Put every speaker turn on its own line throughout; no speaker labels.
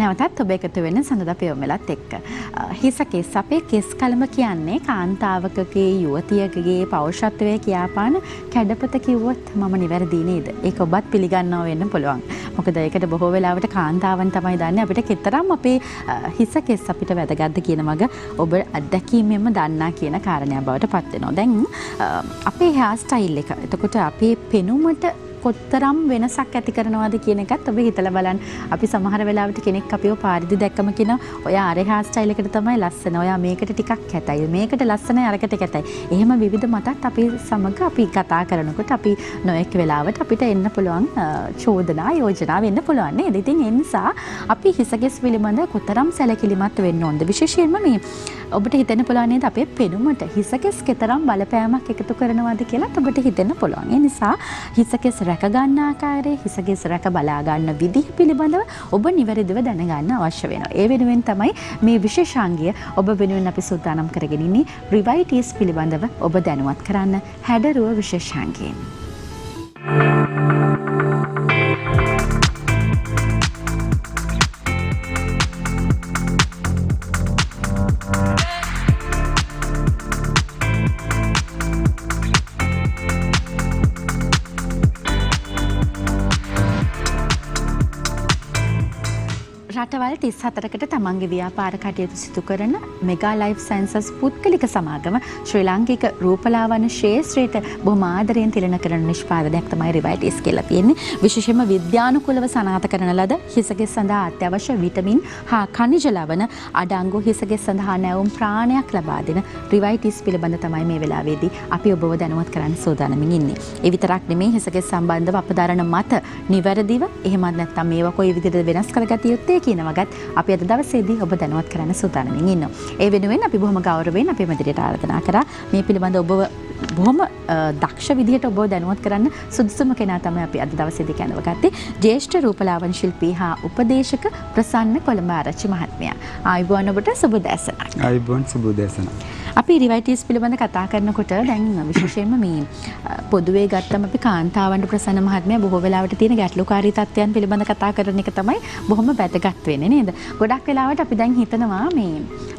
නැවතත් ඔබ එකතු වෙන සඳුදා පෙරමුණත් එක්ක. හිස කෙස් අපේ කෙස් කලම කියන්නේ කාන්තාවකගේ යුවතියකගේ පෞරුෂත්වයේ කියාපාන කැඩපත කිව්වොත් මම නිවැරදි නේද? ඒක ඔබත් පිළිගන්නව වෙන්න පුළුවන්. මොකද ඒකට බොහෝ වෙලාවට කාන්තාවන් තමයි දන්නේ අපිට කෙතරම් අපේ හිස කෙස් අපිට වැදගත්ද කියන මග ඔබ අත්දැකීමෙන්ම දන්නා කියන කාරණයක් බවට පත් වෙනවා. දැන් අපේ හෙයාර් ස්ටයිල් එක. එතකොට අපේ පෙනුමට කොතරම් වෙනසක් ඇති කරනවාද කියන එකත් ඔබ හිතලා බලන්න. අපි සමහර වෙලාවට කෙනෙක් අපිව පාරිදි දැක්කම කියන ඔයා අර හෙයාර් ස්ටයිල් එකට තමයි ලස්සන. ඔයා මේකට ටිකක් කැතයි. මේකට ලස්සනයි අරකට කැතයි. එහෙම විවිධ මතත් අපි සමග අපි කතා කරනකොට අපි නොඑක් වෙලාවට අපිට එන්න පුළුවන් චෝදනා යෝජනා වෙන්න පුළුවන් නේද? ඉතින් ඒ නිසා අපි හිසකෙස් පිළිබඳ කොතරම් සැලකිලිමත් වෙන්න ඕනද? විශේෂයෙන්ම මේ ඔබට හිතෙන්න පුළුවන් නේද අපේ පෙනුමට හිසකෙස් කෙතරම් බලපෑමක් එකතු කරනවද කියලා ඔබට හිතෙන්න පුළුවන්. ඒ නිසා හිසකෙස් රැක ගන්න ආකාරය, හිසකෙස් රැක බලා ගන්න විදිහ පිළිබඳව ඔබ නිවැරදිව දැනගන්න අවශ්‍ය වෙනවා. ඒ වෙනුවෙන් තමයි මේ විශේෂාංගය ඔබ වෙනුවෙන් අපි සූදානම් කරගෙන ඉන්නේ රිවයිටිස් පිළිබඳව ඔබ දැනුවත් කරන්න හැඩරුව විශේෂාංගයෙන්. රටවල් 34කට තමන්ගේ ව්‍යාපාර කටයුතු සිදු කරන මෙගා ලයිෆ් සයන්සස් පුද්ගලික සමාගම ශ්‍රී ලාංකික රූපලාවන්‍ය ශාස්ත්‍රයට බොහොම ආදරයෙන් තිලන කරන නිෂ්පාදනයක් තමයි රිවයිටිස් කියලා තියෙන්නේ. විශේෂයෙන්ම විද්‍යානුකූලව සනාථ කරන ලද හිසකෙස් සඳහා අත්‍යවශ්‍ය විටමින් හා ඛනිජ ලවණ අඩංගු හිසකෙස් සඳහා නැවුම් ප්‍රාණයක් ලබා දෙන රිවයිටිස් පිළිබඳ තමයි මේ වෙලාවේදී අපි ඔබව දැනුවත් කරන්න සූදානම්ින් ඉන්නේ. ඒ විතරක් නෙමෙයි හිසකෙස් සම්බන්ධව අපදාරණ මත නිවැරදිව එහෙමත් නැත්නම් මේවා කොයි විදිහට වෙනස් කරගatiya යුත්තේ කියන වගත් අපි අද දවසේදී ඔබ දැනුවත් කරන්න සූදානම්ින් ඉන්නවා. ඒ වෙනුවෙන් අපි බොහොම ගෞරවයෙන් අපේ මැදිරියට ආරාධනා කරා මේ පිළිබඳ ඔබ බොහොම දක්ෂ විදිහට ඔබ දැනුවත් කරන්න සුදුසුම කෙනා තමයි අපි අද දවසේදී කැඳවගත්තේ ජ්‍යෙෂ්ඨ රූපලාවන්‍ය ශිල්පී හා උපදේශක ප්‍රසන්න කොළඹ ආරච්චි මහත්මයා. ආයුබෝවන් ඔබට සුබ දැසනක්.
ආයුබෝවන් සුබ දැසනක්.
අපි රිවයිටිස් පිළිබඳ කතා කරනකොට දැන් විශේෂයෙන්ම මේ පොදුවේ ගත්තම අපි කාන්තාවන්ට ප්‍රසන්න මහත්මයා බොහෝ වෙලාවට තියෙන ගැටලුකාරී තත්ත්වයන් පිළිබඳ කතා කරන එක තමයි බොහොම වැදගත් වෙන්නේ නේද? ගොඩක් වෙලාවට අපි දැන් හිතනවා මේ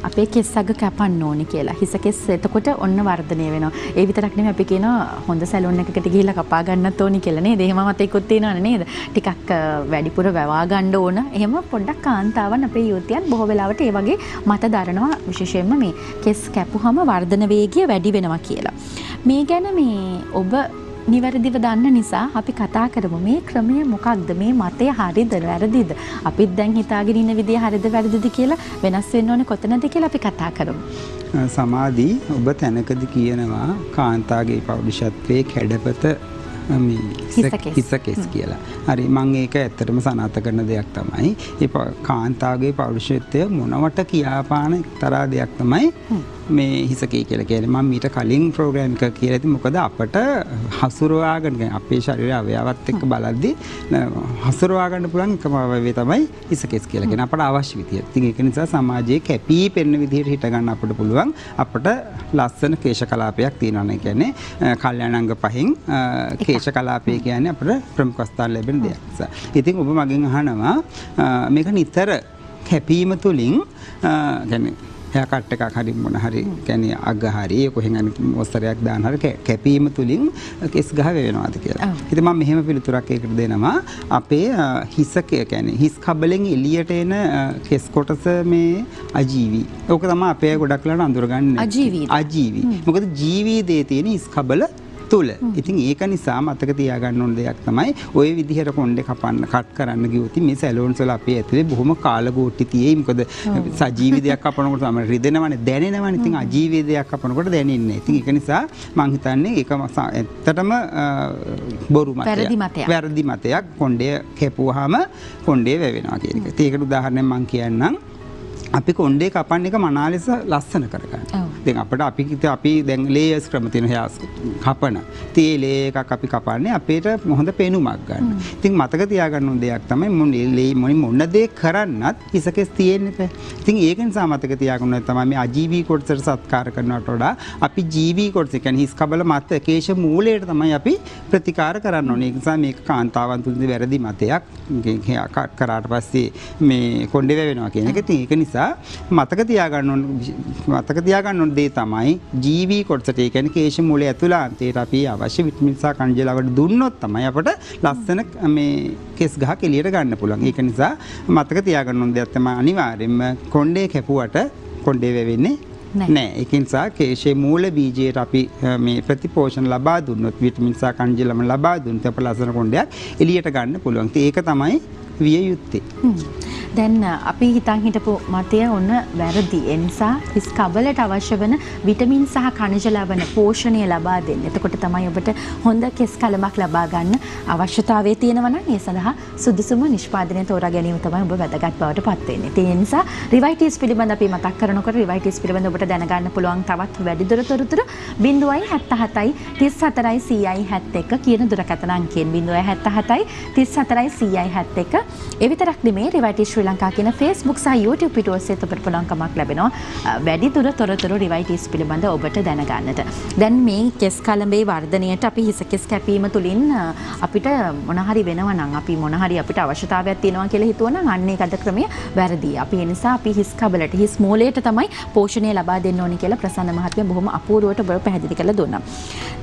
අපේ කෙස් අග කැපන්න ඕනි කියලා. හිස කෙස් එතකොට ඔන්න වර්ධනය වෙනවා. ඒ විතරක් නෙමෙයි අපි කියනවා හොඳ සැලූන් එකකට ගිහිල්ලා කපා ගන්නත් ඕනි කියලා නේද? එහෙම මතයකුත් තියෙනවනේ නේද? ටිකක් වැඩිපුර වැවා ගන්න ඕන. එහෙම පොඩ්ඩක් කාන්තාවන් අපේ යුවතියන් බොහෝ වෙලාවට ඒ වගේ මත දරනවා විශේෂයෙන්ම මේ කෙස් කැපුහම වර්ධන වේගය වැඩි වෙනවා කියලා. මේ ගැන මේ ඔබ නිවැරදිව දන්න නිසා අපි කතා කරමු මේ ක්‍රමය මොකක්ද? මේ මතය හරිද වැරදිද? අපිත් දැන් හිතාගෙන ඉන්න විදිය හරිද වැරදිද කියලා වෙනස් වෙන්න ඕනේ කොතනද කියලා අපි කතා කරමු.
සමාධි ඔබ තැනකදී කියනවා කාන්තාගේ පෞරුෂත්වයේ කැඩපත හිසකෙස් කියලා. හරි මම ඒක ඇත්තටම සනාථ කරන දෙයක් තමයි. ඒ කාන්තාගේ පෞරුෂත්වය මොනවට කියාපාන එක්තරා දෙයක් තමයි මේ හිසකේ කියලා කියන්නේ. මම ඊට කලින් ප්‍රෝග්‍රෑම් එක කියලා ඉතින් මොකද අපට හසුරවාගෙන අපේ ශරීරය අවයවත් එක්ක බලද්දී හසුරවා ගන්න පුළුවන් එකම අවයවය තමයි හිසකෙස් කියලා කියන්නේ. අපට අවශ්‍ය විදියට. ඉතින් ඒක නිසා සමාජයේ කැපී පෙනෙන විදියට හිට ගන්න අපට පුළුවන්. අපට ලස්සන කේශ කලාපයක් තියෙනවා නේ කියන්නේ. කල්යාණාංග පහෙන් කේශ කලාපය කියන්නේ අපට ප්‍රමුඛ ස්ථාන ලැබෙන දෙයක්. ඉතින් ඔබ මගෙන් අහනවා මේක නිතර කැපීම තුලින් කියන්නේ එයා කට් එකක් හරි මොන හරි කියන්නේ අග හරි කොහෙන් හරි මොස්තරයක් දාන හරි කැපීම තුලින් කෙස් ගහ වෙනවාද කියලා. ඉතින් මම මෙහෙම පිළිතුරක් ඒකට දෙනවා. අපේ හිස කියන්නේ හිස් කබලෙන් එළියට එන කෙස් කොටස මේ අජීවී. ඕක තමයි අපේ ගොඩක් වෙලාවට අඳුරගන්නේ. අජීවී. මොකද ජීවී දේ තියෙන හිස් කබල තුල. ඉතින් ඒක නිසා මතක තියාගන්න ඕන දෙයක් තමයි ওই විදිහට කොණ්ඩේ කට් කරන්න ගියොත් මේ සැලෝන්ස් වල අපේ ඇතුලේ බොහොම කාලගෝට්ටි තියෙයි. මොකද සජීවී දෙයක් කපනකොට තමයි රිදෙනවනේ දැනෙනවනේ. ඉතින් අජීවී දෙයක් කපනකොට දැනෙන්නේ නැහැ. ඉතින් ඒක නිසා මම හිතන්නේ ඒක ඇත්තටම බොරු මතයක්. වැරදි මතයක්. කොණ්ඩේ කැපුවාම කොණ්ඩේ වැවෙනවා කියන එක. ඉතින් ඒකට උදාහරණයක් මම කියන්නම්. අපි කොණ්ඩේ කපන්න එක මනාලෙස ලස්සන කරගන්න. දැන් අපිට අපි දැන් ලේයර්ස් ක්‍රම තියෙන හයාස් කපන. තේ ලේ එකක් අපි කපන්නේ අපේට හොඳ පෙනුමක් ගන්න. ඉතින් මතක තියාගන්න ඕන දෙයක් තමයි මොන දේ කරන්නත් හිසකෙස් තියෙන්නේ නැහැ. ඉතින් ඒක නිසා මතක තියාගන්න ඕනේ තමයි මේ අජීවී කොටසට සත්කාර කරනවට වඩා අපි ජීවී කොටස කියන්නේ හිස් කබල මත කේශ මූලයට තමයි අපි ප්‍රතිකාර කරන්න ඕනේ. ඒ නිසා මේක කාන්තාවන් තුලින් වැරදි මතයක්. කරාට පස්සේ මේ කොණ්ඩේ වැවෙනවා කියන එක. ඉතින් ඒක නිසා මතක තියාගන්න ඕන දේ තමයි ජීවී කොටසට ඒ කියන්නේ කේශ මූලයේ ඇතුළාන්තයට අපි අවශ්‍ය විටමින් සහ කණ්ඩ ලවඩ දුන්නොත් තමයි අපට ලස්සන මේ කෙස් ගහක් එළියට ගන්න පුළුවන්. ඒක නිසා මතක තියාගන්න ඕන දෙයක් තමයි අනිවාර්යයෙන්ම කොණ්ඩේ කැපුවට කොණ්ඩේ වැවෙන්නේ නෑ. ඒක නිසා කේශයේ මූල බීජයට අපි මේ ප්‍රතිපෝෂණ ලබා දුන්නොත් විටමින් සහ කණ්ඩ ලවඩ ලබා දුන්නොත් අප ලස්සන කොණ්ඩයක් එළියට ගන්න පුළුවන්. ඒක තමයි විය යුත්තේ.
දැන් අපි හිතන් හිටපු මතය ඔන්න වැරදි. ඒ නිසා හිස් කබලට අවශ්‍ය වෙන විටමින් සහ ಖನಿಜ ලබන පෝෂණය ලබා දෙන්න. එතකොට තමයි ඔබට හොඳ කෙස් කලමක් ලබා ගන්න අවශ්‍යතාවය තියෙනවා නම් ඒ සඳහා සුදුසුම නිෂ්පාදනය තෝරා ගැනීම තමයි ඔබ වැදගත් බවට පත් වෙන්නේ. ඒ නිසා රිවයිටිස් පිළිබඳ අපි මතක් කරනකොට රිවයිටිස් පිළිබඳ ඔබට දැනගන්න පුළුවන් තවත් වැඩිදුර තොරතුරු 077යි 34යි 100යි 71 කියන දුරකථන අංකයෙන් 077යි 34යි 100යි 71. ඒ විතරක් නෙමෙයි රිවයිටිස් ශ්‍රී ලංකා කියන Facebook සහ YouTube පිටුවස්සේ ඔබට පුළුවන්කමක් ලැබෙනවා වැඩිදුර තොරතුරු රිවයිටිස් පිළිබඳ ඔබට දැනගන්නට. දැන් මේ කෙස් කලඹේ වර්ධනයට අපි හිස කෙස් කැපීම තුලින් අපිට මොන හරි වෙනවා නම් අපි මොන හරි අපිට අවශ්‍යතාවයක් තියෙනවා කියලා හිතුවනම් අන්න ඒ ගත ක්‍රමය වැරදි. අපි ඒ නිසා අපි හිස් කබලට හිස් මූලයට තමයි පෝෂණය ලබා දෙන්න ඕනි කියලා ප්‍රසන්න මහත්මයා බොහොම අපූර්වවට ඔබ පැහැදිලි කරලා දුන්නා.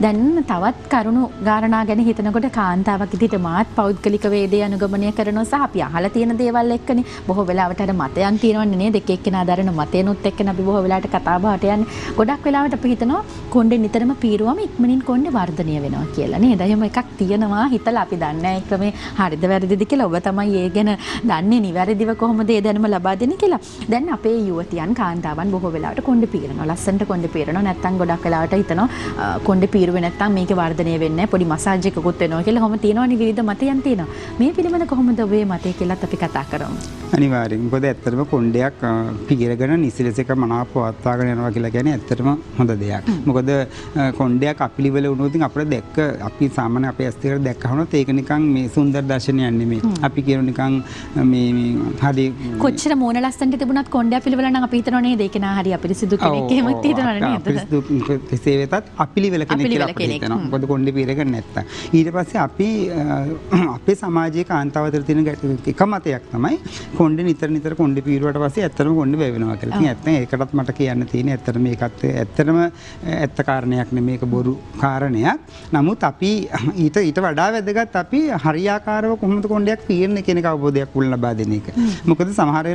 දැන් තවත් කරුණු ගාරණා ගැන හිතනකොට කාන්තාවක් විදිහට මාත් පෞද්ගලික වේදේ අනුගමනය කරනවා සහ අපි අහලා තියෙන දේවල් එක්කනේ බොහෝ වෙලාවට අර මතයන් තියෙනවන්නේ නේද? එක එක්කෙනා දරන මතයනොත් එක්කන අපි බොහෝ වෙලාවට කතා බහට යන්නේ. ගොඩක් වෙලාවට අපි හිතනවා කොණ්ඩේ නිතරම පීරුවම ඉක්මනින් කොණ්ඩේ වර්ධනය වෙනවා කියලා නේද? එහෙම එකක් තියෙනවා හිතලා අපි දන්නේ නැහැ ඒ ක්‍රමේ හරිද වැරදිද කියලා. ඔබ තමයි ඒ ගැන දන්නේ නිවැරදිව කොහොමද ඒ දැනුම ලබා දෙන්නේ කියලා. දැන් අපේ යුවතියන් කාන්තාවන් බොහෝ වෙලාවට කොණ්ඩේ පීරනවා. ලස්සනට කොණ්ඩේ පීරනවා. නැත්තම් ගොඩක් වෙලාවට හිතනවා කොණ්ඩේ පීරුවේ නැත්තම් මේකේ වර්ධනය වෙන්නේ නැහැ. පොඩි මසාජ් එකකුත් වෙනවා කියලා. කොහොම තියෙනවනේ විවිධ මතයන් තියෙනවා. මේ පිළිබඳ කොහොමද ඔබේ මතය කියලාත් අපි කතා කරමු.
අනිවාර්යෙන්. මොකද ඇත්තටම කොණ්ඩයක් පිරගෙන නිසිලස එක මනාව පවත්වාගෙන යනවා කියලා කියන්නේ ඇත්තටම හොඳ දෙයක්. මොකද කොණ්ඩයක් අපිලිවල වුණොත් අපිට දැක්ක අපි සාමාන්‍ය අපේ ඇස් දෙකට දැක්කහම ඒක නිකන් මේ සුන්දර දර්ශනයක් නෙමෙයි. අපි කියන නිකන් මේ හරි
කොච්චර මෝන ලස්සනට තිබුණත් කොණ්ඩය අපිලිවල නම් අපි හිතනවා නේද ඒක නා හරි අපිරිසිදු කෙනෙක් එහෙම හිතනවනේ නේද?
අපිරිසිදු කෙසේ වෙතත් අපිලිවල කෙනෙක් කියලා අපිට හිතනවා. මොකද කොණ්ඩේ පිරගෙන නැත්තම්. ඊට පස්සේ අපි අපේ සමාජයේ කාන්තාව අතර තියෙන එක මතයක් තමයි කොණ්ඩේ නිතර කොණ්ඩේ පීරුවට පස්සේ ඇත්තටම කොණ්ඩේ වැවෙනවා කියලා. ඉතින් ඇත්තටම ඒකටත් මට කියන්න තියෙන්නේ ඇත්තටම මේකත් ඇත්තටම ඇත්ත කාරණයක් නෙමෙයි මේක බොරු කාරණයක්. නමුත් අපි ඊට වඩා වැදගත් අපි හරියාකාරව කොහොමද කොණ්ඩයක් පීරන්නේ කියන එක අවබෝධයක් උල් ලබා දෙන එක. මොකද සමහර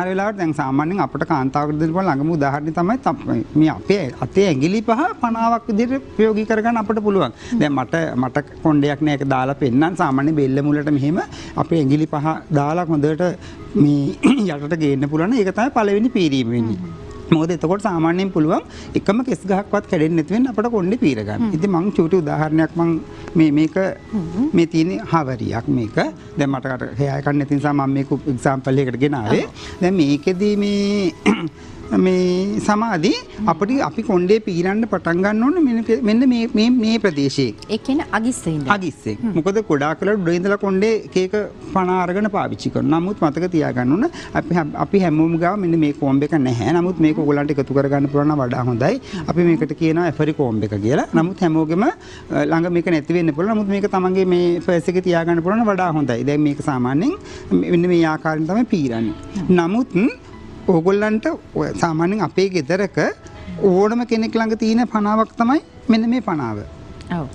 වෙලාවට දැන් සාමාන්‍යයෙන් අපිට කාන්තාවකට දෙන්න පුළුවන් ළඟම උදාහරණය තමයි මේ අපේ අතේ ඇඟිලි පහ 50ක් විදිහට ප්‍රයෝගී කරගන්න අපිට පුළුවන්. දැන් මට කොණ්ඩයක් නෑ ඒක දාලා පෙන්නන්න සාමාන්‍ය බෙල්ල මුලට මෙහෙම අපේ ඇඟිලි පහ දාලා හොඳට මේ යටට ගේන්න පුළුවන්. ඒක තමයි පළවෙනි පීරීම වෙන්නේ. මොකද එතකොට සාමාන්‍යයෙන් පුළුවන් එකම කෙස් ගහක්වත් කැඩෙන්නේ නැති වෙන්න අපිට කොණ්ඩේ පීර ගන්න. ඉතින් මම චූටි උදාහරණයක් මේක මේ තියෙන හවරියක් මේක. දැන් මට හේය කන්න නැති නිසා මම මේක එක්සැම්පල් එකකට ගෙනාවේ. දැන් මේකෙදී මේ සමාධි අපි කොණ්ඩේ පීරන්න පටන් ගන්න ඕනේ මෙන්න මේ ප්‍රදේශයේ.
ඒ කියන්නේ
අගිස්සෙන්. මොකද ගොඩාක් වෙලාවට උඩ ඉඳලා කොණ්ඩේ කේක පණ අරගෙන පාවිච්චි කරනවා. නමුත් මතක තියාගන්න ඕන අපි හැමෝම ගාව මෙන්න මේ කොම්බ එක නැහැ. නමුත් මේක ඔයගලන්ට එකතු කරගන්න පුළුවන් නම් වඩා හොඳයි. අපි මේකට කියනවා ඇෆරි කොම්බ එක කියලා. නමුත් හැමෝගෙම ළඟ මේක නැති වෙන්න පුළුවන්. නමුත් මේක තමන්ගේ මේ ෆේස් එකේ තියාගන්න පුළුවන් වඩා හොඳයි. දැන් මේක සාමාන්‍යයෙන් මෙන්න මේ ආකාරයෙන් තමයි පීරන්නේ. නමුත් ඕගොල්ලන්ට සාමාන්‍යයෙන් අපේ ගෙදරක ඕනම කෙනෙක් ළඟ තියෙන පනාවක් තමයි මෙන්න මේ පනාව.
ඔව්.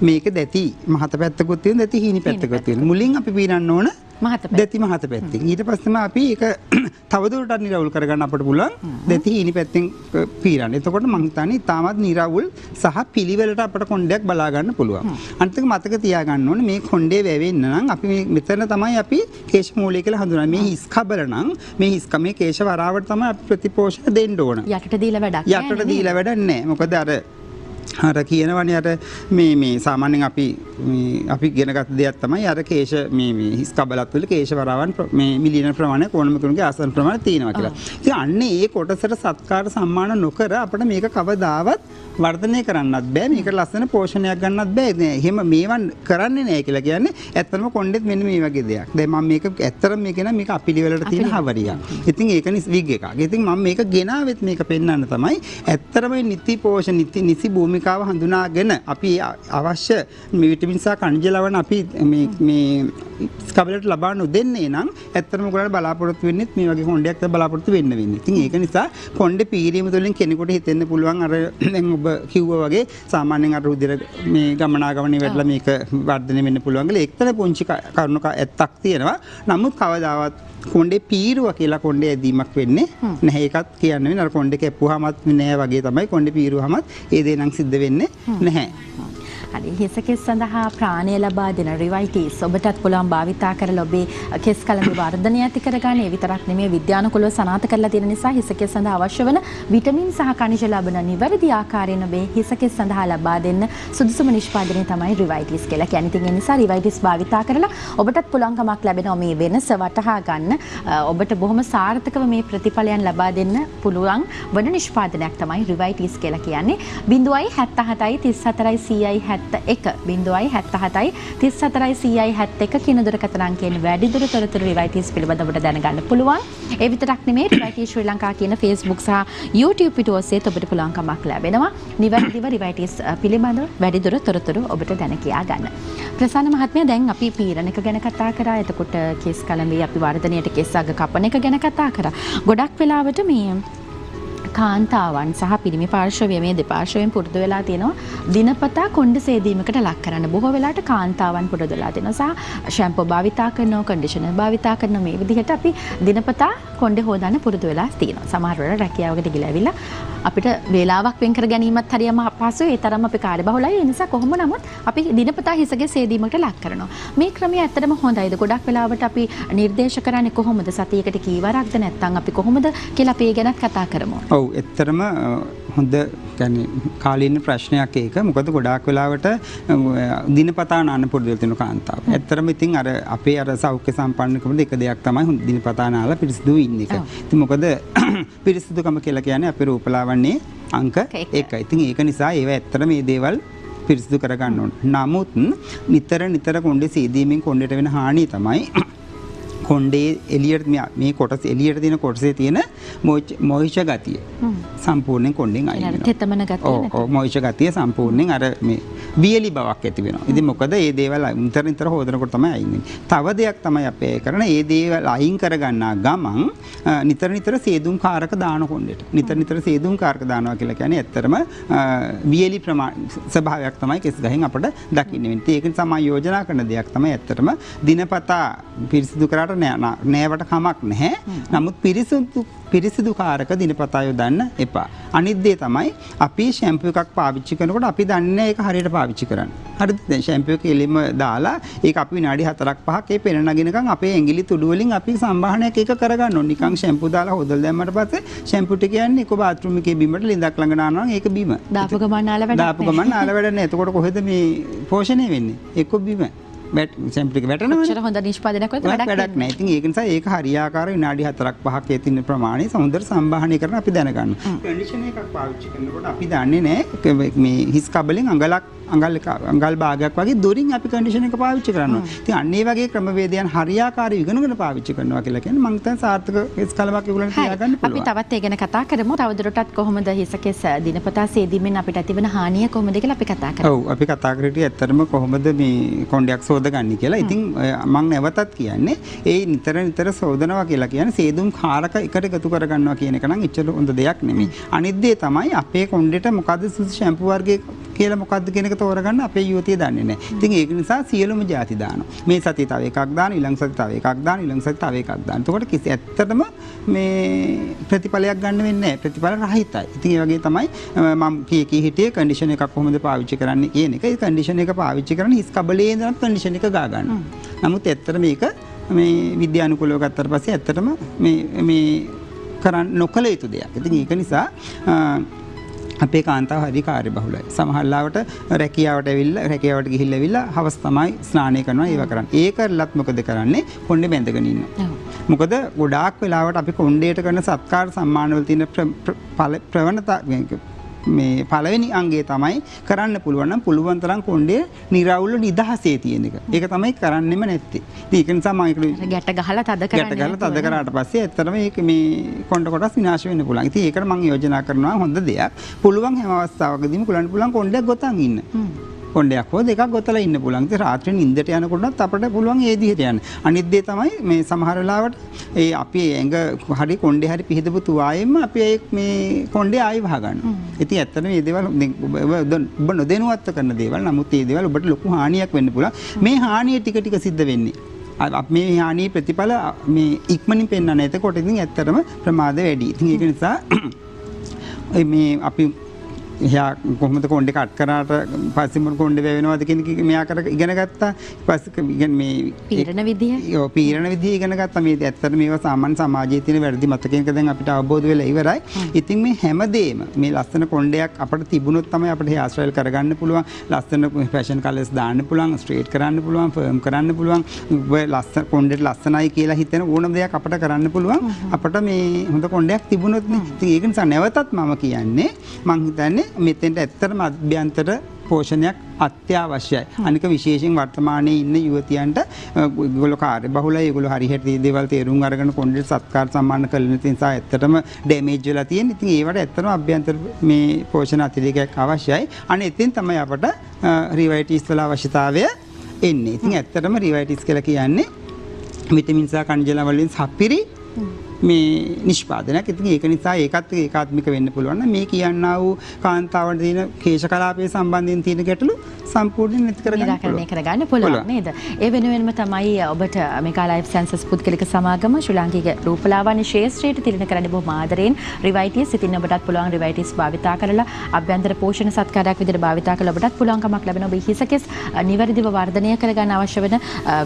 මේක දැති මහත පැත්තකුත් තියෙන දැති හීනි පැත්තකුත් තියෙන. මුලින් අපි පීරන්න ඕන දැති මහත පැත්තෙන්. ඊට පස්සේම අපි ඒක තවදුරටත් නිරවුල් කරගන්න අපිට පුළුවන් දැති හීනි පැත්තෙන් පීරන්න. එතකොට මං හිතන්නේ තාමත් නිරවුල් සහ පිළිවෙලට අපිට කොණ්ඩයක් බලා ගන්න පුළුවන්. අනිත් එක මතක තියාගන්න ඕනේ මේ කොණ්ඩේ වැවෙන්න නම් අපි මෙතන තමයි අපි කේශ මූලය කියලා හඳුනන්නේ. මේ හිස් කබල නම් මේ මේ කේශ වරාවට තමයි අපි ප්‍රතිපෝෂණ දෙන්න ඕන.
යටට දීලා වැඩක් නැහැ.
යටට දීලා වැඩක් නැහැ. මොකද අර අර කියනවනේ අර මේ සාමාන්‍යයෙන් අපි ඉගෙනගත් දෙයක් තමයි අර කේශ මේ හිස් කබලත් වල කේශ වරාවන් මේ මිලියන ප්‍රමාණය කොනම කෙනෙකුගේ ආසන ප්‍රමාණය තියෙනවා කියලා. ඉතින් අන්නේ ඒ කොටසට සත්කාර සම්මාන නොකර අපිට මේක කවදාවත් වර්ධනය කරන්නත් බෑ. මේකට ලස්සන පෝෂණයක් ගන්නත් බෑ. එහෙම මේවන් කරන්නේ නැහැ කියලා කියන්නේ ඇත්තටම කොණ්ඩෙත් මෙන්න මේ වගේ දෙයක්. දැන් මම මේක ඇත්තටම මේක අපිලිවලට තියෙන හවරියක්. ඉතින් ඒක විග් එකක්. ඉතින් මම මේක ගෙනාවෙත් මේක පෙන්වන්න තමයි ඇත්තටම නිති පෝෂණ නිසි භූමිකාව හඳුනාගෙන අපි අවශ්‍ය මේ විටමින් සහ ಖನಿජ ලවණ අපි මේ ස්කබලට ලබා නොදෙන්නේ නම් ඇත්තටම ඔයගොල්ලෝ බලාපොරොත්තු වෙන්නේ මේ වගේ කොණ්ඩයක් තමයි බලාපොරොත්තු වෙන්න වෙන්නේ. ඉතින් ඒක නිසා කොණ්ඩේ පීරීම තුළින් කෙනෙකුට හිතෙන්න පුළුවන් අර දැන් ඔබ කිව්වා වගේ සාමාන්‍යයෙන් අර රුධිර මේ ගමනාගමනේ වැඩිලා මේක වර්ධනය වෙන්න පුළුවන් කියලා එක්තරා පුංචි කරුණක ඇත්තක් තියෙනවා. නමුත් කවදාවත් කොණ්ඩේ පීරුවා කියලා කොණ්ඩේ ඇදීමක් වෙන්නේ නැහැ. ඒකත් කියන්නේ අර කොණ්ඩේ කැපුවාමත් නෑ වගේ තමයි කොණ්ඩේ පීරුවාමත් ඒ දේ නම් සිද්ධ වෙන්නේ නැහැ.
හරි හිස කෙස් සඳහා ප්‍රාණය ලබා දෙන රිවයිටිස් ඔබටත් පුළුවන් භාවිතා කරලා ඔබේ කෙස් කලඹ වර්ධනය ඇති කරගන්න. ඒ විතරක් නෙමෙයි විද්‍යානුකූලව සනාථ කරලා තියෙන නිසා හිස කෙස් සඳහා අවශ්‍ය වන විටමින් සහ ಖನಿජ ලබන නිවැරදි ආකාරයෙන් ඔබේ හිස කෙස් සඳහා ලබා දෙන්න සුදුසුම නිෂ්පාදනය තමයි රිවයිටිස් කියලා. කියන්නේ ඉතින් ඒ නිසා රිවයිටිස් භාවිතා කරලා ඔබටත් පුළුවන්කමක් ලැබෙනවා මේ වෙනස වටහා ගන්න. ඔබට බොහොම සාර්ථකව මේ ප්‍රතිඵලයන් ලබා දෙන්න පුළුවන් වන නිෂ්පාදනයක් තමයි රිවයිටිස් කියලා කියන්නේ. 0.77යි 34යි 0.77යි කියන දුරකථන අංකයෙන් වැඩිදුර තොරතුරු රිවයිටිස් පිළිබඳව ඔබට දැනගන්න පුළුවන්. ඒ විතරක් නෙමෙයි රිවයිටිස් ශ්‍රී ලංකා කියන Facebook සහ YouTube පිටු ඔස්සේ ඔබට පුළුවන්කමක් ලැබෙනවා. නිවැරදිව රිවයිටිස් පිළිබඳව වැඩිදුර තොරතුරු ඔබට දැන කියා ගන්න. ප්‍රසන්න මහත්මයා දැන් අපි පීරණක ගැන කතා කරා. එතකොට කෙස් කලඹේ අපි වර්ධනයට කෙස් අග කපන එක ගැන කතා කරා. ගොඩක් වෙලාවට මේ කාන්තාවන් සහ පිරිමි පාර්ශවය මේ දෙපාර්ශවයෙන් පුරුදු වෙලා තියෙනවා දිනපතා කොණ්ඩ සේදීමකට ලක් කරන්න. බොහෝ වෙලාවට කාන්තාවන් පුරුදු වෙලා තියෙනවා සහ ෂැම්පූ භාවිතා කරනවා, කන්ඩිෂනර් භාවිතා කරනවා. මේ විදිහට අපි දිනපතා කොණ්ඩ හොදන්න පුරුදු වෙලා තියෙනවා. සමහර වෙලාවට රැකියාවකට ගිහලා ඇවිල්ලා අපිට වේලාවක් වෙන් කර ගැනීමත් හරියම අපහසුයි. ඒ තරම් අපි කාර්යබහුලයි. ඒ නිසා කොහොම නමුත් අපි දිනපතා හිසගේ සේදීමකට ලක් කරනවා. මේ ක්‍රමය ඇත්තටම හොඳයිද? ගොඩක් වෙලාවට අපි නිර්දේශ කරන්නේ කොහොමද? සතියකට කීවරක්ද නැත්නම් අපි කොහොමද කියලා අපි ඒ ගැනත් කතා කරමු.
ඔව් එතරම් හොඳ කියන්නේ කාලීන ප්‍රශ්නයක් ඒක. මොකද ගොඩාක් වෙලාවට දිනපතා නාන්න පුරුදු වෙන කාන්තාව. ඇත්තටම ඉතින් අර අපේ අර සෞඛ්‍ය සම්පන්නකම එක දෙයක් තමයි දිනපතා නාලා පිරිසිදු ඉන්න එක. ඉතින් මොකද පිරිසිදුකම කියලා කියන්නේ අපේ රූපලාවන්‍යයේ අංක 1යි. ඉතින් ඒක නිසා ඒව ඇත්තටම මේ දේවල් පිරිසිදු කරගන්න ඕන. නමුත් නිතර කොණ්ඩේ සීදීමෙන් කොණ්ඩේට වෙන හානිය තමයි කොණ්ඩේ එළියට මේ කොටස එළියට තියෙන කොටසේ තියෙන මොයිච ගතිය සම්පූර්ණයෙන් කොණ්ඩෙන් අයින් වෙනවා.
තෙතමන ගතිය
නේද? ඔව් මොයිච ගතිය සම්පූර්ණයෙන් අර මේ වියලි බවක් ඇති වෙනවා. ඉතින් මොකද මේ දේවල් නිතර හොදනකොට තමයි අයින් වෙන්නේ. තව දෙයක් තමයි අපේ කරන මේ දේවල් අයින් කරගන්නා ගමන් නිතර සේදුම් කාරක දාන කොණ්ඩෙට. නිතර සේදුම් කාරක දානවා කියලා කියන්නේ ඇත්තටම වියලි ස්වභාවයක් තමයි කෙස් ගහෙන් අපිට දකින්න වෙන්නේ. ඒක නිසා මම යෝජනා කරන දෙයක් තමයි ඇත්තටම දිනපතා පිරිසිදු කරාට නෑවට කමක් නැහැ. නමුත් පිරිසිදු කාරක දිනපතා යොදන්න එපා. අනිත් දේ තමයි අපි ෂැම්පූ එකක් පාවිච්චි කරනකොට අපි දන්නේ ඒක හරියට පාවිච්චි කරන්න. හරිද? දැන් ෂැම්පූ එක එළිම දාලා ඒක අපි විනාඩි 4ක් 5ක් ඒ පෙන නගිනකන් අපේ ඇඟිලි තුඩු වලින් අපි සංවාහනයක් ඒක කරගන්න ඕනේ. නිකන් ෂැම්පූ දාලා හොදලා දැම්මට පස්සේ ෂැම්පූ ටික කියන්නේ එක බාත්රූම් එකේ බිමට ලිඳක් ළඟ නානවා නම් ඒක බිම.
දාපු ගමන් නාල වැඩක් නැහැ.
දාපු ගමන් නාල වැඩක් නැහැ. එතකොට කොහෙද මේ පෝෂණය වෙන්නේ? එක්ක බිම. ෂැම්පූ එක වැටෙනවනේ.
ඔච්චර හොඳ නිෂ්පාදනයක් වෙද්දී
වැඩක් නැහැ. ඉතින් ඒක නිසා ඒක හරියාකාර විනාඩි 4ක් 5ක් ඒ තියෙන ප්‍රමාණය සමුදර සම්බාහනය කරන අපි දැනගන්න. කන්ඩිෂනර් එකක් පාවිච්චි කරනකොට අපි දන්නේ නැහැ මේ හිස් කබලෙන් අඟල් භාගයක් වගේ දොරින් අපි කන්ඩිෂනර් එක පාවිච්චි කරනවා. ඉතින් අන්න ඒ වගේ ක්‍රමවේදයන් හරියාකාරව ඉගෙනගෙන පාවිච්චි කරනවා කියලා කියන්නේ මම හිතන සාර්ථක හිස් කලමක් ඒගොල්ලන්ට තියාගන්න පුළුවන්.
අපි තවත් ඒ ගැන කතා කරමු. තවදුරටත් කොහොමද හිස කෙස් දිනපතා සේදීමෙන් අපිට ඇතිවන හානිය කොහොමද කියලා අපි කතා කරමු.
ඔව් අපි කතා කරේ ඇත්තටම කොහොමද මේ කොණ්ඩයක් සෝදගන්නේ කියලා. ඉතින් මම නැවතත් කියන්නේ ඒ නිතර සෝදනවා කියලා කියන්නේ සේදුම් කාරක එකට එකතු කරගන්නවා කියන එක නම් එච්චර හොඳ දෙයක් නෙමෙයි. අනිත් දේ තමයි අපේ කොණ්ඩේට මොකද්ද සුදුසු ෂැම්පූ වර්ගයේ කියලා මොකද්ද කියන එක තෝරගන්න අපේ යුවතිය දන්නේ නැහැ. ඉතින් ඒක නිසා සියලුම ಜಾති දානවා. මේ සතිය තව එකක් දාන, ඊළඟ සතිය තව එකක් දාන, ඊළඟ සතිය තව එකක් දාන. එතකොට කිසි ඇත්තටම මේ ප්‍රතිඵලයක් ගන්න වෙන්නේ නැහැ. ප්‍රතිඵල රහිතයි. ඉතින් ඒ වගේ තමයි මම කී හිටියේ කන්ඩිෂන් එකක් කොහොමද පාවිච්චි කරන්නේ කියන එක. ඒ කන්ඩිෂන් එක පාවිච්චි කරන හිස් කබලේ ඉඳන් කන්ඩිෂන් එක ගා ගන්න. නමුත් ඇත්තට මේක මේ විද්‍යානුකූලව ගත්තට පස්සේ ඇත්තටම මේ කරන්න නොකළ යුතු දෙයක්. ඉතින් ඒක නිසා අපේ කාන්තාව හරි කාර්යබහුලයි. සමහර ලාවට රැකියාවට ඇවිල්ලා රැකියාවට ගිහිල්ලා ඇවිල්ලා හවස් තමයි ස්නානය කරනවා ඒව කරන්නේ. ඒ කරලත් මොකද කරන්නේ? කොණ්ඩේ බැඳගෙන ඉන්නවා. මොකද ගොඩාක් වෙලාවට අපි කොණ්ඩේට කරන සත්කාර සම්මාන වල තියෙන ප්‍රවණතා මේ පළවෙනි අංගය තමයි කරන්න පුළුවන් නම් පුළුවන් තරම් කොණ්ඩේ නිරවුල්ව නිදහසේ තියෙන එක. ඒක තමයි කරන්නෙම නැත්තේ. ඉතින් ඒක නිසා මම ඒක
ගැට ගහලා තද කරන්නේ.
ගැට ගහලා තද කරාට පස්සේ ඇත්තටම මේක මේ කොණ්ඩ කොටස් විනාශ වෙන්න පුළුවන්. ඉතින් ඒකට මම යෝජනා කරනවා හොඳ දෙයක්. පුළුවන් හැම අවස්ථාවකදීම පුළුවන් කොණ්ඩයක් ගොතන් ඉන්න. කොණ්ඩයක් හෝ දෙකක් ගොතලා ඉන්න පුළුවන්. ඉතින් රාත්‍රියේ නිින්දට යනකොටත් අපිට පුළුවන් ඒ දිහට යන්න. අනිත් දේ තමයි මේ සමහර වෙලාවට ඒ අපි ඇඟ හරි කොණ්ඩේ හරි පිහිදපු තුවායෙම අපි ඒ මේ කොණ්ඩේ ආයි වහ ගන්නවා. ඉතින් ඇත්තටම මේ දේවල් ඔබ නොදැනුවත්ව කරන දේවල්. නමුත් මේ දේවල් ඔබට ලොකු හානියක් වෙන්න පුළුවන්. මේ හානිය ටික ටික සිද්ධ වෙන්නේ. මේ හානියේ ප්‍රතිඵල මේ ඉක්මනින් පෙන්වන්න. එතකොට ඉතින් ඇත්තටම ප්‍රමාද වැඩි. ඉතින් ඒක නිසා මේ අපි එයා කොහොමද කොණ්ඩේ කට් කරාට පස්සේ මොන කොණ්ඩේ වැවෙනවද කියන එක මෙයා කර ඉගෙන ගත්තා. ඊපස්සේ මේ
පීරණ විදිය.
ඔව් පීරණ විදිය ඉගෙන ගත්තා. මේ ඇත්තට මේවා සාමාන්‍ය සමාජයේ තියෙන වැරදි මතකයක දැන් අපිට අවබෝධ වෙලා ඉවරයි. ඉතින් මේ හැමදේම මේ ලස්සන කොණ්ඩයක් අපිට තිබුණොත් තමයි අපිට හේර් ස්ටයිල් කරගන්න පුළුවන්. ලස්සන ෆැෂන් කලර්ස් දාන්න පුළුවන්, ස්ට්‍රේට් කරන්න පුළුවන්, ෆර්ම් කරන්න පුළුවන්. ඔය ලස්සන කොණ්ඩේට ලස්සනයි කියලා හිතෙන ඕනම දෙයක් අපිට කරන්න පුළුවන්. අපිට මේ හොඳ කොණ්ඩයක් තිබුණොත් නේ. ඉතින් ඒක නිසා නැවතත් මම කියන්නේ මං හිතන්නේ මෙතෙන්ට ඇත්තටම අභ්‍යන්තර පෝෂණයක් අත්‍යවශ්‍යයි. අනික විශේෂයෙන් වර්තමානයේ ඉන්න යුවතියන්ට ඒගොල්ලෝ කාර්යබහුලයි. ඒගොල්ලෝ හරියට මේ දේවල් තේරුම් අරගෙන කොණ්ඩේ සත්කාර සම්මාන කළ නැති නිසා ඇත්තටම ඩැමේජ් වෙලා තියෙන. ඉතින් ඒවට ඇත්තටම අභ්‍යන්තර මේ පෝෂණ අතිරේකයක් අවශ්‍යයි. අනේ එතෙන් තමයි අපට රිවයිටිස් වල අවශ්‍යතාවය එන්නේ. ඉතින් ඇත්තටම රිවයිටිස් කියලා කියන්නේ විටමින් සහ කණ්ජල වලින් සපිරි මේ නිෂ්පාදනයක්. ඉතින් ඒක නිසා ඒකත් ඒකාත්මික වෙන්න පුළුවන් නම් මේ කියන්නා වූ කාන්තාවට තියෙන කේශ කලාපයේ සම්බන්ධයෙන් තියෙන ගැටලු සම්පූර්ණයෙන් නැති
කරගන්න පුළුවන් නේද? ඒ වෙනුවෙන්ම තමයි ඔබට මෙකා ලයිෆ් සයන්සස් පුද්ගලික සමාගම ශ්‍රී ලාංකික රූපලාවන්‍ය ශාස්ත්‍රයට තිරණ කරන්න බොහොම ආදරයෙන් රිවයිටිස් ඉතින් ඔබටත් පුළුවන් රිවයිටිස් භාවිතා කරලා අභ්‍යන්තර පෝෂණ සත්කාරයක් විදිහට භාවිතා කරලා ඔබටත් පුළුවන්කමක් ලැබෙනවා. ඔබ හිසකෙස් නිවැරදිව වර්ධනය කරගන්න අවශ්‍ය වෙන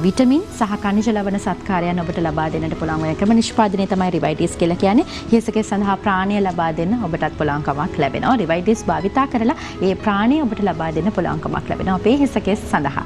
විටමින් සහ ඛනිජ ලවණ සත්කාරයන් ඔබට ලබා දෙන්නට පුළුවන්. ඔය ක්‍රම නිෂ්පාදනය තමයි රිවයිටිස් කියලා කියන්නේ. හිසකෙස් සඳහා ප්‍රාණය ලබා දෙන්න ඔබටත් පුළුවන්කමක් ලැබෙනවා. රිවයිටිස් භාවිතා කරලා ඒ ප්‍රාණය ඔබට ලබා දෙන්න පුළුවන්කමක් ලැබෙනවා අපේ හිසකෙස් සඳහා.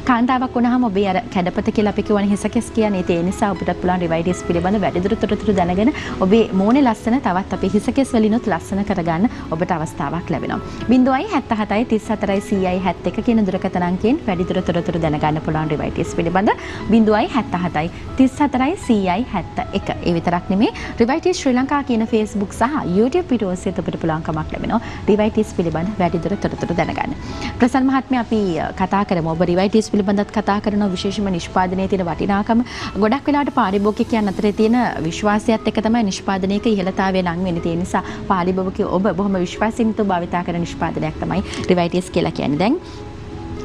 කාන්තාවක් වුණාම ඔබේ අර කැඩපත කියලා අපි කියවනේ හිසකෙස් කියන්නේ. ඒ නිසා ඔබටත් පුළුවන් රිවයිටිස් පිළිබඳ වැඩිදුර තොරතුරු දැනගෙන ඔබේ මෝනේ ලස්සන තවත් අපේ හිසකෙස් වලිනුත් ලස්සන කරගන්න ඔබට අවස්ථාවක් ලැබෙනවා. 077 34 100 කියන දුරකථන අංකයෙන් වැඩිදුර තොරතුරු දැනගන්න පුළුවන් රිවයිටිස් පිළිබඳ 077 34 100 ඒ විතරක් නෙමේ රිවයිටිස් ශ්‍රී ලංකා කියන Facebook සහ YouTube පිටු ඔස්සේ ඔබට පුළුවන්කමක් ලැබෙනවා රිවයිටිස් පිළිබඳ වැඩිදුර තොරතුරු දැනගන්න. ප්‍රසන්න මහත්මයා අපි කතා කරමු. ඔබ රිවයිටිස් පිළිබඳව කතා කරන විශේෂම නිෂ්පාදනයේ තියෙන වටිනාකම ගොඩක් වෙලාවට පාරිභෝගිකයන් අතරේ තියෙන විශ්වාසයත් එක්ක තමයි නිෂ්පාදනයක ඉහළතාවය නම් වෙන්නේ. ඒ නිසා පාරිභෝගිකයෝ ඔබ බොහොම විශ්වාසින්තව භාවිතා කරන නිෂ්පාදනයක් තමයි රිවයිටිස් කියලා කියන්නේ. දැන්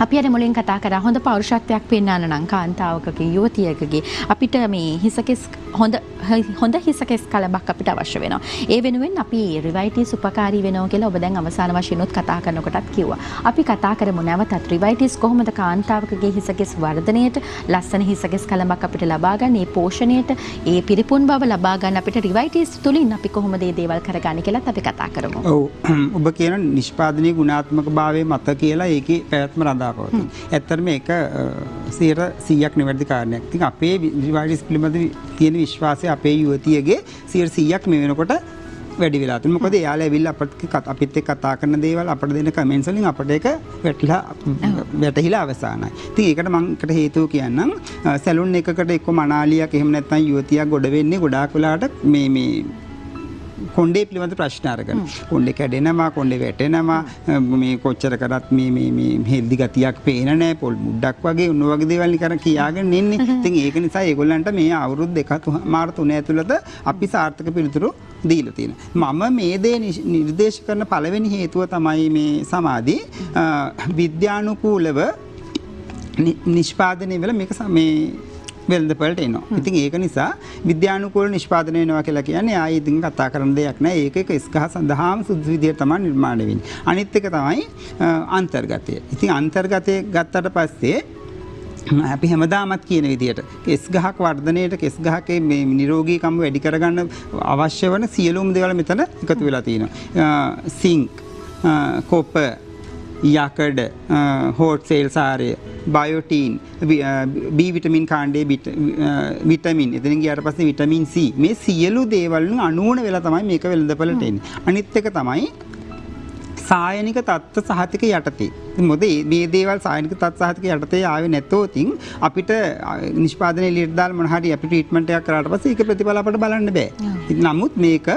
අපි අර මුලින් කතා කරා හොඳ පෞරුෂත්වයක් පෙන්වන්න නම් කාන්තාවකගේ යුවතියකගේ අපිට මේ හිසකෙස් හොඳ හිසකෙස් කලබක් අපිට අවශ්‍ය වෙනවා. ඒ වෙනුවෙන් අපි රිවයිටිස් උපකාරී වෙනවා කියලා ඔබ දැන් අවසාන වශයෙන් උත් කතා කරනකොටත් කිව්වා. අපි කතා කරමු නැවතත් රිවයිටිස් කොහොමද කාන්තාවකගේ හිසකෙස් වර්ධනයට ලස්සන හිසකෙස් කලබක් අපිට ලබා ගන්න, ඒ පෝෂණයට, ඒ පිරිපුන් බව ලබා ගන්න අපිට රිවයිටිස් තුලින් අපි කොහොමද මේ දේවල් කරගන්නේ කියලාත් අපි කතා කරමු.
ඔව් ඔබ කියන නිෂ්පාදනයේ ගුණාත්මක භාවය මත කියලා ඒකේ පැවැත්ම රඳා ඇත්තටම මේක 100% නිවැරදි කාරණයක්. ඉතින් අපේ රිවයිටිස් පිළිබඳ තියෙන විශ්වාසය අපේ යුවතියගේ 100% මේ වෙනකොට වැඩි වෙලා තියෙනවා. මොකද එයාලා ඇවිල්ලා අපිත් එක්ක කතා කරන දේවල් අපිට දෙන කමෙන්ට්ස් වලින් අපිට ඒක වැටහිලා අවසానයි. ඉතින් ඒකට මම එකට හේතුව කියන්නම් සැලුන් එකකට එක්ක මනාලියක් එහෙම නැත්නම් යුවතියක් ගොඩ වෙන්නේ ගොඩාක් වෙලාවට මේ කොණ්ඩේ පිළිබඳ ප්‍රශ්න අරගෙන කොණ්ඩේ කැඩෙනවා, කොණ්ඩේ වැටෙනවා, මේ කොච්චර කරත් මේ හෙල්දි ගතියක් පේන නැහැ, පොල් මුඩක් වගේ උන්න වගේ දේවල් නිකන් කියාගෙන ඉන්නේ. ඉතින් ඒක නිසා ඒගොල්ලන්ට මේ අවුරුදු 2-3 ඇතුළත අපි සාර්ථක පිළිතුරු දීලා තියෙනවා. මම මේ දේ නිර්දේශ කරන පළවෙනි හේතුව තමයි මේ සමාධි විද්‍යානුකූලව නිෂ්පාදනය වෙලා මේක මේ වෙළඳපළට එනවා. ඉතින් ඒක නිසා විද්‍යානුකූල නිෂ්පාදනය වෙනවා කියලා කියන්නේ ආයේ ඉතින් කතා කරන දෙයක් නෑ. ඒක එක ස්කහ සඳහාම සුදුසු විදියට තමයි නිර්මාණය වෙන්නේ. අනිත් එක තමයි අන්තර්ගතය. ඉතින් අන්තර්ගතය ගත්තට පස්සේ අපි හැමදාමත් කියන විදියට කෙස් ගහක් වර්ධනයේට කෙස් ගහකේ මේ නිරෝගීකම වැඩි කරගන්න අවශ්‍ය වන සියලුම දේවල් මෙතන එකතු වෙලා තියෙනවා. සිංක් කොපර්, යකඩ, හෝට් සේල් සාරය, බයෝටින්, B විටමින් කාණ්ඩයේ විටමින්, එතනින් ගියාට පස්සේ විටමින් C, මේ සියලු දේවල් අණුවන වෙලා තමයි මේක වෙළඳපළට එන්නේ. අනිත් එක තමයි සායනික තත්ත්ව සහතික යටතේ. මොකද මේ දේවල් සායනික තත්ත්ව සහතික යටතේ ආවේ නැතොත් අපිට නිෂ්පාදනයේ එළියට දාලා මොන හරි අපි ට්‍රීට්මන්ට් එකක් කරාට පස්සේ ඒක ප්‍රතිඵල අපිට බලන්න බෑ. නමුත් මේක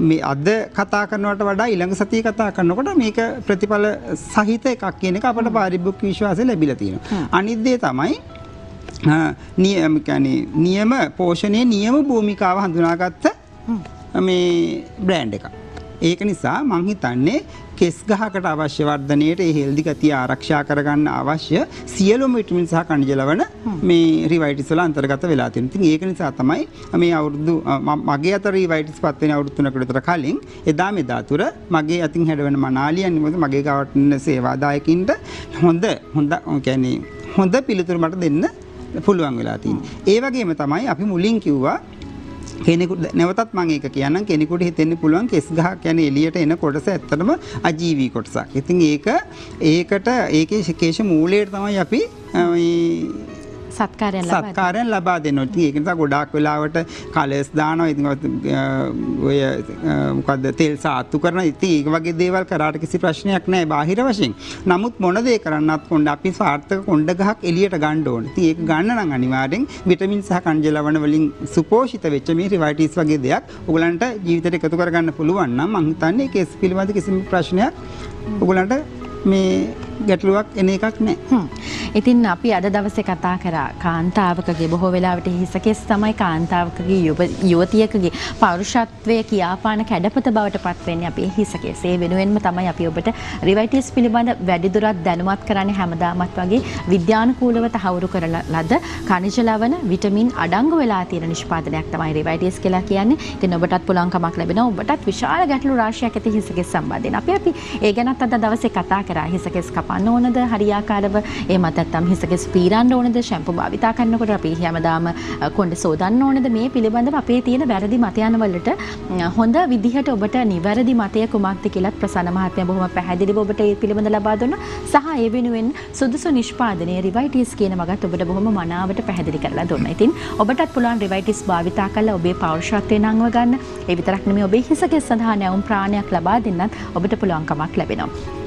මේ අද කතා කරනවට වඩා ඊළඟ සතියේ කතා කරනකොට මේක ප්‍රතිඵල සහිත එකක් කියන එක අපිට පාරිභෝගික විශ්වාසය ලැබිලා තියෙනවා. අනිත් දේ තමයි නියම පෝෂණයේ නියම භූමිකාව හඳුනාගත්ත මේ බ්‍රෑන්ඩ් එකක්. ඒක නිසා මං හිතන්නේ කෙස් ගහකට අවශ්‍ය වර්ධනයට ඒ හෙල්දි ගතිය ආරක්ෂා කරගන්න අවශ්‍ය සියලුම විටමින් සහ ಖನಿಜ ලවණ මේ රිවයිටිස් වල අන්තර්ගත වෙලා තියෙනවා. ඉතින් ඒක නිසා තමයි මේ අවුරුදු මගේ අත රිවයිටිස් පත් වෙන අවුරුදු 3කට විතර කලින් එදා මෙදා තුර මගේ අතින් හැඩවෙන මනාලියන් මොකද මගේ ගාවට ඉන්න සේවාදායකින්ට හොඳ පිළිතුරු මට දෙන්න පුළුවන් වෙලා තියෙනවා. ඒ වගේම තමයි අපි මුලින් කිව්වා කෙනෙකුට නැවතත් මම ඒක කියන්නම් කෙනෙකුට හිතෙන්න පුළුවන් කෙස් ගහ කියන්නේ එළියට එන කොටස ඇත්තටම අජීවී කොටසක්. ඉතින් ඒකේ කේශ මූලයට තමයි අපි සත්කාරයන් ලබා දෙනවා. ඉතින් ඒක නිසා ගොඩාක් වෙලාවට කලර්ස් දානවා. ඉතින් ඔය මොකද්ද තෙල් සාතු කරනවා. ඉතින් ඒක වගේ දේවල් කරාට කිසි ප්‍රශ්නයක් නැහැ බාහිර වශයෙන්. නමුත් මොන දේ කරන්නත් කොණ්ඩ අපි සාර්ථක කොණ්ඩ ගහක් එළියට ගන්න ඕනේ. ඉතින් ඒක ගන්න නම් අනිවාර්යෙන් විටමින් සහ ಖನಿಜ ලවණ වලින් සුපෝෂිත වෙච්ච මේ රිවයිටිස් වගේ දෙයක් ඔයගලන්ට ජීවිතේට එකතු කරගන්න පුළුවන් නම් මම හිතන්නේ ඒක පිළිබඳ කිසිම ප්‍රශ්නයක් ඔයගලන්ට මේ ගැටලුවක් එන එකක් නැහැ.
ඉතින් අපි අද දවසේ කතා කරා කාන්තාවකගේ බොහෝ වෙලාවට හිසකෙස් තමයි කාන්තාවකගේ යුවතියකගේ පෞරුෂත්වයේ කියාපාන කැඩපත බවට පත් වෙන්නේ අපේ හිසකෙස්. ඒ වෙනුවෙන්ම තමයි අපි ඔබට රිවයිටිස් පිළිබඳ වැඩිදුරටත් දැනුවත් කරන්නේ හැමදාමත් වගේ විද්‍යානුකූලව තහවුරු කරන ලද ಖನಿಜ ලවණ විටමින් අඩංගු වෙලා තියෙන නිෂ්පාදනයක් තමයි රිවයිටිස් කියලා කියන්නේ. ඉතින් ඔබටත් පුළුවන්කමක් ලැබෙනවා ඔබටත් විශාල ගැටලු රාශියක් ඇති හිසකෙස් සම්බන්ධයෙන්. අපි ඒ ගැනත් අද දවසේ කතා කරා. හිසකෙස් කපන්න ඕනද හරියාකාරව එහෙමත් නැත්නම් හිසකෙස් පීරන්න ඕනද ෂැම්පු භාවිතා කරනකොට අපි හැමදාම කොණ්ඩේ සෝදන්න ඕනද මේ පිළිබඳව අපේ තියෙන වැරදි මතයන් වලට හොඳ විදිහට ඔබට නිවැරදි මතය කුමක්ද කියලා ප්‍රසන්න මහත්මයා බොහොම පැහැදිලිව ඔබට ඒ පිළිබඳ ලබා දුන්නා. සහ ඒ වෙනුවෙන් සුදුසු නිෂ්පාදනයේ රිවයිටිස් කියන මගත් ඔබට බොහොම මනාවට පැහැදිලි කරලා දුන්නා. ඉතින් ඔබටත් පුළුවන් රිවයිටිස් භාවිතා කරලා ඔබේ පෞරුෂත්වය නංව ගන්න. ඒ විතරක් නෙමෙයි ඔබේ හිසකෙස් සඳහා නැවුම් ප්‍රාණයක් ලබා දෙන්නත් ඔබට පුළුවන්කමක් ලැබෙනවා.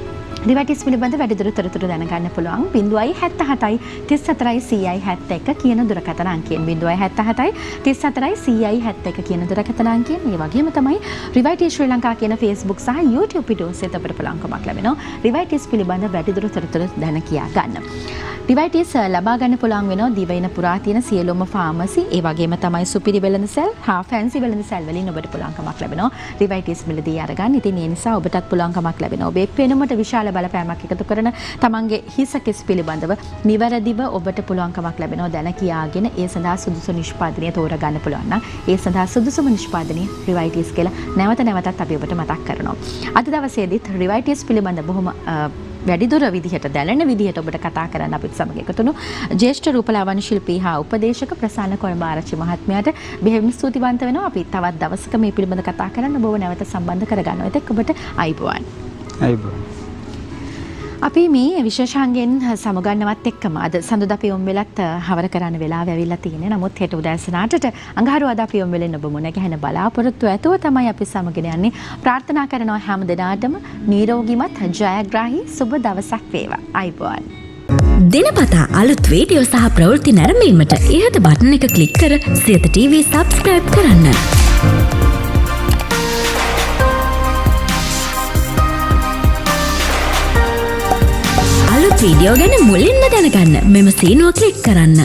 රිවයිටිස් පිළිබඳ වැඩිදුර තොරතුරු දැනගන්න පුළුවන් 077 34 171 කියන දුරකථන අංකයෙන් 077 34 171 කියන දුරකථන අංකයෙන්. මේ වගේම තමයි රිවයිටිස් ශ්‍රී ලංකා කියන Facebook සහ YouTube පිටුවසෙත් අපිට පුළුවන්කමක් ලැබෙනවා රිවයිටිස් පිළිබඳ වැඩිදුර තොරතුරු දැන කියා ගන්න. රිවයිටිස් ලබා ගන්න පුළුවන් වෙනවා දිවයින පුරා තියෙන සියලුම ෆාමසි ඒ වගේම තමයි සුපිරි වෙළඳසැල් හා ෆැන්සි වෙළඳසැල් වලින් ඔබට පුළුවන්කමක් ලැබෙනවා රිවයිටිස් මිලදී අරගන්න. ඉතින් ඒ නිසා ඔබටත් පුළුවන්කමක් ලැබෙනවා ඔබේ පෙනුමට විශාල බලපෑමක් එකතු කරන තමන්ගේ හිසකෙස් පිළිබඳව නිවැරදිව ඔබට පුළුවන්කමක් ලැබෙනවා දැන කියාගෙන ඒ සඳහා සුදුසු නිෂ්පාදනය තෝරගන්න පුළුවන් නම් ඒ සඳහා සුදුසුම නිෂ්පාදනය රිවයිටිස් කියලා නැවත නැවතත් අපි ඔබට මතක් කරනවා. අද දවසේදීත් රිවයිටිස් පිළිබඳ බොහොම වැඩිදුර විදිහට දැනෙන විදිහට ඔබට කතා කරන්න අපිත් සමග එකතුණු ජ්‍යෙෂ්ඨ රූපලාවන්‍ය ශිල්පී හා උපදේශක ප්‍රසන්න කොළඹආරච්චි මහත්මයාට බෙහෙවින් ස්තුතිවන්ත වෙනවා. අපි තවත් දවසක මේ පිළිබඳ කතා කරන්න ඔබව නැවත සම්බන්ධ කරගන්නවා. ඒත් ඔබට අයිබෝවන්.
අයිබෝවන්.
අපි මේ විශේෂාංගයෙන් සමුගන්නවත් එක්කම අද සඳුදා අපි යොමු වෙලත් හවර කරන්න වෙලාව ඇවිල්ලා තියෙන්නේ. නමුත් හෙට උදෑසනට අඟහරුවාද අපි යොමු වෙලෙන්න ඔබ මුණ ගැහෙන බලාපොරොත්තු ඇතුව තමයි අපි සමගින යන්නේ. ප්‍රාර්ථනා කරනවා හැම දිනාටම නිරෝගීමත් ජයග්‍රාහී සුබ දවසක් වේවා. අයිබෝවන්.
දිනපතා අලුත් වීඩියෝ සහ ප්‍රවෘත්ති නැරඹීමට ඉහත බටන් එක ක්ලික් කර සියත TV subscribe කරන්න. වීඩියෝ ගැන මුලින්ම දැනගන්න මෙම සීනුව ක්ලික් කරන්න.